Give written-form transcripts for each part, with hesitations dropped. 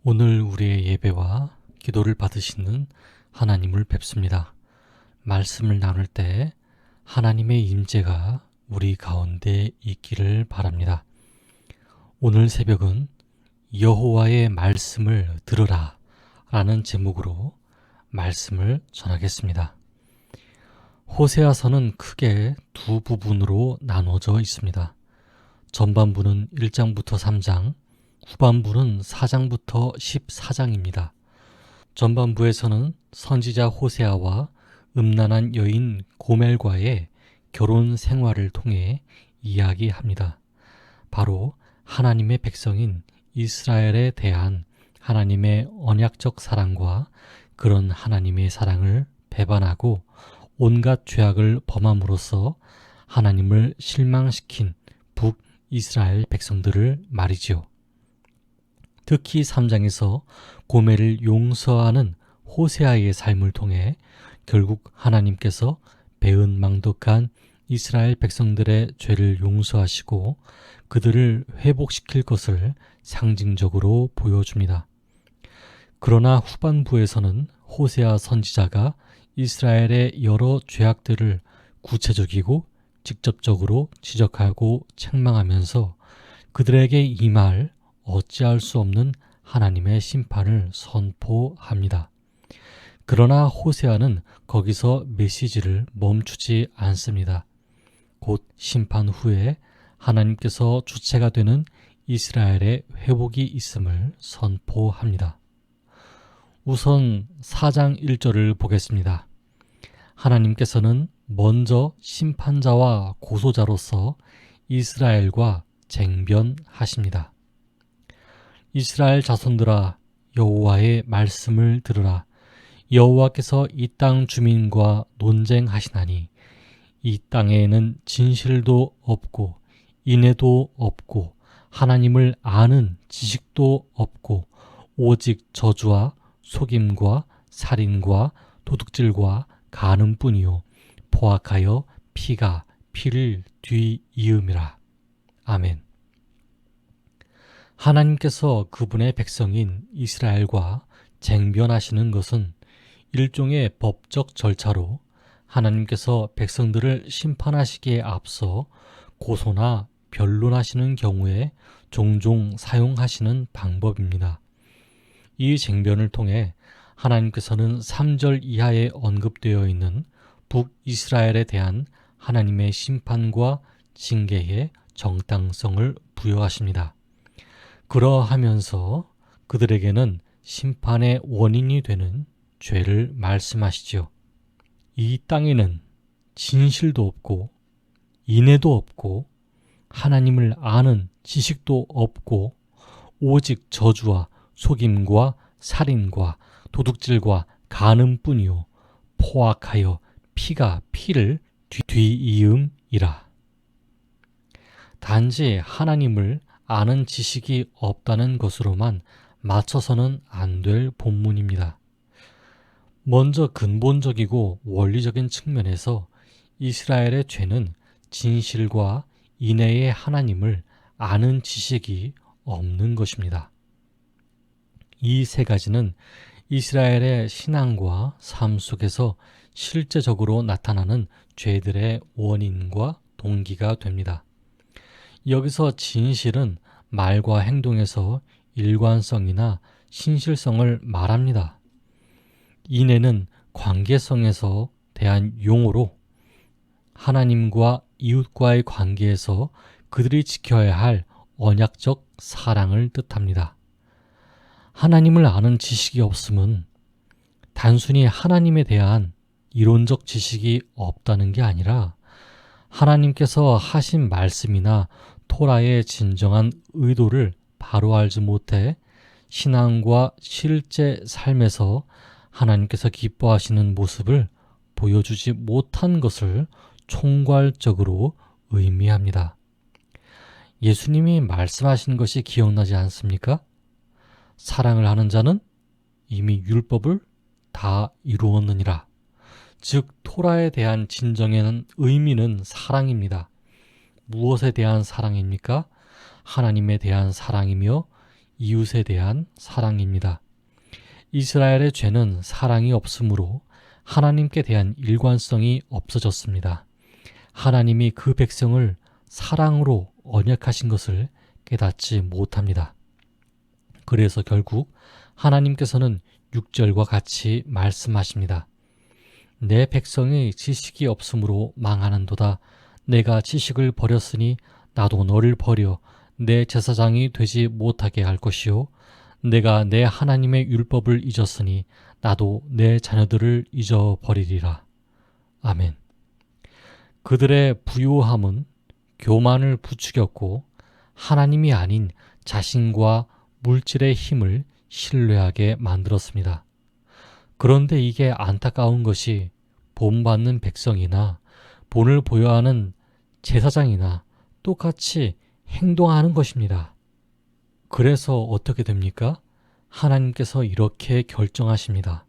오늘 우리의 예배와 기도를 받으시는 하나님을 뵙습니다. 말씀을 나눌 때 하나님의 임재가 우리 가운데 있기를 바랍니다. 오늘 새벽은 여호와의 말씀을 들으라 라는 제목으로 말씀을 전하겠습니다. 호세아서는 크게 두 부분으로 나눠져 있습니다. 전반부는 1장부터 3장, 후반부는 4장부터 14장입니다. 전반부에서는 선지자 호세아와 음란한 여인 고멜과의 결혼 생활을 통해 이야기합니다. 바로 하나님의 백성인 이스라엘에 대한 하나님의 언약적 사랑과 그런 하나님의 사랑을 배반하고 온갖 죄악을 범함으로써 하나님을 실망시킨 북이스라엘 백성들을 말이지요. 특히 3장에서 고멜을 용서하는 호세아의 삶을 통해 결국 하나님께서 배은망덕한 이스라엘 백성들의 죄를 용서하시고 그들을 회복시킬 것을 상징적으로 보여줍니다. 그러나 후반부에서는 호세아 선지자가 이스라엘의 여러 죄악들을 구체적이고 직접적으로 지적하고 책망하면서 그들에게 임할 어찌할 수 없는 하나님의 심판을 선포합니다. 그러나 호세아는 거기서 메시지를 멈추지 않습니다. 곧 심판 후에 하나님께서 주체가 되는 이스라엘의 회복이 있음을 선포합니다. 우선 4장 1절을 보겠습니다. 하나님께서는 먼저 심판자와 고소자로서 이스라엘과 쟁변하십니다. 이스라엘 자손들아, 여호와의 말씀을 들으라. 여호와께서 이 땅 주민과 논쟁하시나니 이 땅에는 진실도 없고 인애도 없고 하나님을 아는 지식도 없고 오직 저주와 속임과 살인과 도둑질과 간음뿐이요 포악하여 피가 피를 뒤이음이라. 아멘. 하나님께서 그분의 백성인 이스라엘과 쟁변하시는 것은 일종의 법적 절차로 하나님께서 백성들을 심판하시기에 앞서 고소나 변론하시는 경우에 종종 사용하시는 방법입니다. 이 쟁변을 통해 하나님께서는 3절 이하에 언급되어 있는 북이스라엘에 대한 하나님의 심판과 징계의 정당성을 부여하십니다. 그러하면서 그들에게는 심판의 원인이 되는 죄를 말씀하시지요. 이 땅에는 진실도 없고 인애도 없고 하나님을 아는 지식도 없고 오직 저주와 속임과 살인과 도둑질과 간음뿐이요 포악하여 피가 피를 뒤이음이라. 단지 하나님을 아는 지식이 없다는 것으로만 맞춰서는 안 될 본문입니다. 먼저 근본적이고 원리적인 측면에서 이스라엘의 죄는 진실과 인애의 하나님을 아는 지식이 없는 것입니다. 이 세 가지는 이스라엘의 신앙과 삶 속에서 실제적으로 나타나는 죄들의 원인과 동기가 됩니다. 여기서 진실은 말과 행동에서 일관성이나 신실성을 말합니다. 인애는 관계성에서 대한 용어로 하나님과 이웃과의 관계에서 그들이 지켜야 할 언약적 사랑을 뜻합니다. 하나님을 아는 지식이 없음은 단순히 하나님에 대한 이론적 지식이 없다는 게 아니라 하나님께서 하신 말씀이나 토라의 진정한 의도를 바로 알지 못해 신앙과 실제 삶에서 하나님께서 기뻐하시는 모습을 보여주지 못한 것을 총괄적으로 의미합니다. 예수님이 말씀하신 것이 기억나지 않습니까? 사랑을 하는 자는 이미 율법을 다 이루었느니라. 즉 토라에 대한 진정의 의미는 사랑입니다. 무엇에 대한 사랑입니까? 하나님에 대한 사랑이며 이웃에 대한 사랑입니다. 이스라엘의 죄는 사랑이 없으므로 하나님께 대한 일관성이 없어졌습니다. 하나님이 그 백성을 사랑으로 언약하신 것을 깨닫지 못합니다. 그래서 결국 하나님께서는 6절과 같이 말씀하십니다. 내 백성의 지식이 없으므로 망하는도다. 내가 지식을 버렸으니 나도 너를 버려 내 제사장이 되지 못하게 할 것이요 내가 내 하나님의 율법을 잊었으니 나도 내 자녀들을 잊어버리리라. 아멘. 그들의 부요함은 교만을 부추겼고 하나님이 아닌 자신과 물질의 힘을 신뢰하게 만들었습니다. 그런데 이게 안타까운 것이 본받는 백성이나 본을 보여하는 제사장이나 똑같이 행동하는 것입니다. 그래서 어떻게 됩니까? 하나님께서 이렇게 결정하십니다.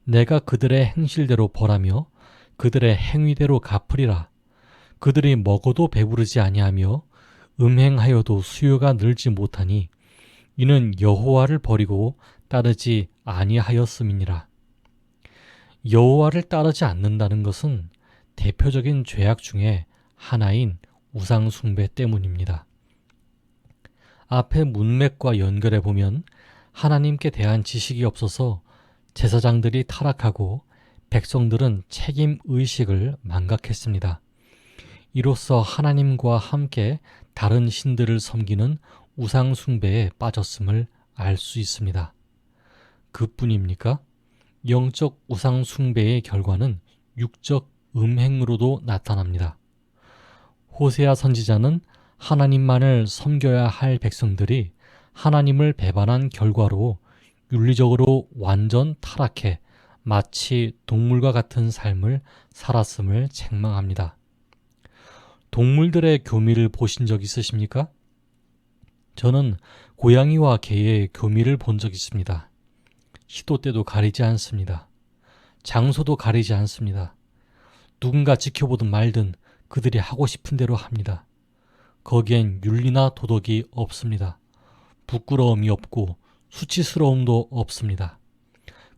내가 그들의 행실대로 벌하며 그들의 행위대로 갚으리라. 그들이 먹어도 배부르지 아니하며 음행하여도 수요가 늘지 못하니 이는 여호와를 버리고 따르지 아니하였음이니라. 여호와를 따르지 않는다는 것은 대표적인 죄악 중에 하나인 우상 숭배 때문입니다. 앞의 문맥과 연결해 보면 하나님께 대한 지식이 없어서 제사장들이 타락하고 백성들은 책임 의식을 망각했습니다. 이로써 하나님과 함께 다른 신들을 섬기는 우상 숭배에 빠졌음을 알 수 있습니다. 그뿐입니까? 영적 우상 숭배의 결과는 육적 음행으로도 나타납니다. 호세아 선지자는 하나님만을 섬겨야 할 백성들이 하나님을 배반한 결과로 윤리적으로 완전 타락해 마치 동물과 같은 삶을 살았음을 책망합니다. 동물들의 교미를 보신 적 있으십니까? 저는 고양이와 개의 교미를 본 적 있습니다. 시도 때도 가리지 않습니다. 장소도 가리지 않습니다. 누군가 지켜보든 말든 그들이 하고 싶은 대로 합니다. 거기엔 윤리나 도덕이 없습니다. 부끄러움이 없고 수치스러움도 없습니다.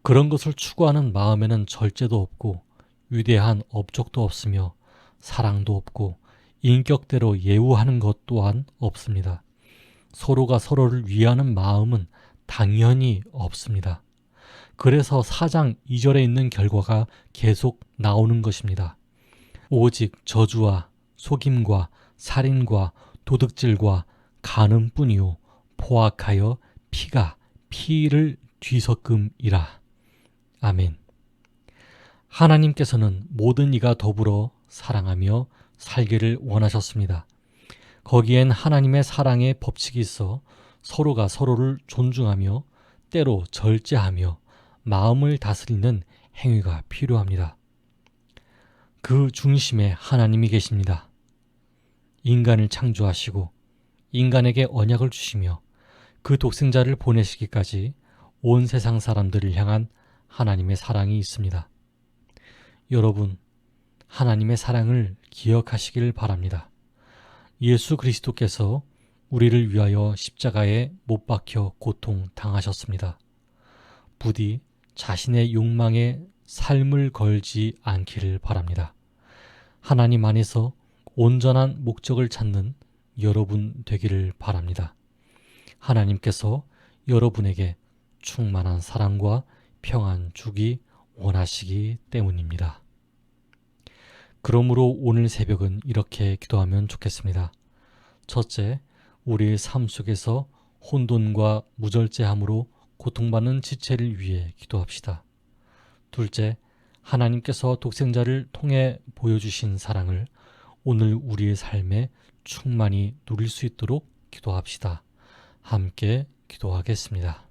그런 것을 추구하는 마음에는 절제도 없고 위대한 업적도 없으며 사랑도 없고 인격대로 예우하는 것 또한 없습니다. 서로가 서로를 위하는 마음은 당연히 없습니다. 그래서 4장 2절에 있는 결과가 계속 나오는 것입니다. 오직 저주와 속임과 살인과 도둑질과 간음뿐이요 포악하여 피가 피를 뒤섞음이라. 아멘. 하나님께서는 모든 이가 더불어 사랑하며 살기를 원하셨습니다. 거기엔 하나님의 사랑의 법칙이 있어 서로가 서로를 존중하며 때로 절제하며 마음을 다스리는 행위가 필요합니다. 그 중심에 하나님이 계십니다. 인간을 창조하시고 인간에게 언약을 주시며 그 독생자를 보내시기까지 온 세상 사람들을 향한 하나님의 사랑이 있습니다. 여러분, 하나님의 사랑을 기억하시길 바랍니다. 예수 그리스도께서 우리를 위하여 십자가에 못 박혀 고통 당하셨습니다. 부디 자신의 욕망에 삶을 걸지 않기를 바랍니다. 하나님 안에서 온전한 목적을 찾는 여러분 되기를 바랍니다. 하나님께서 여러분에게 충만한 사랑과 평안 주기 원하시기 때문입니다. 그러므로 오늘 새벽은 이렇게 기도하면 좋겠습니다. 첫째, 우리의 삶 속에서 혼돈과 무절제함으로 고통받는 지체를 위해 기도합시다. 둘째, 하나님께서 독생자를 통해 보여주신 사랑을 오늘 우리의 삶에 충만히 누릴 수 있도록 기도합시다. 함께 기도하겠습니다.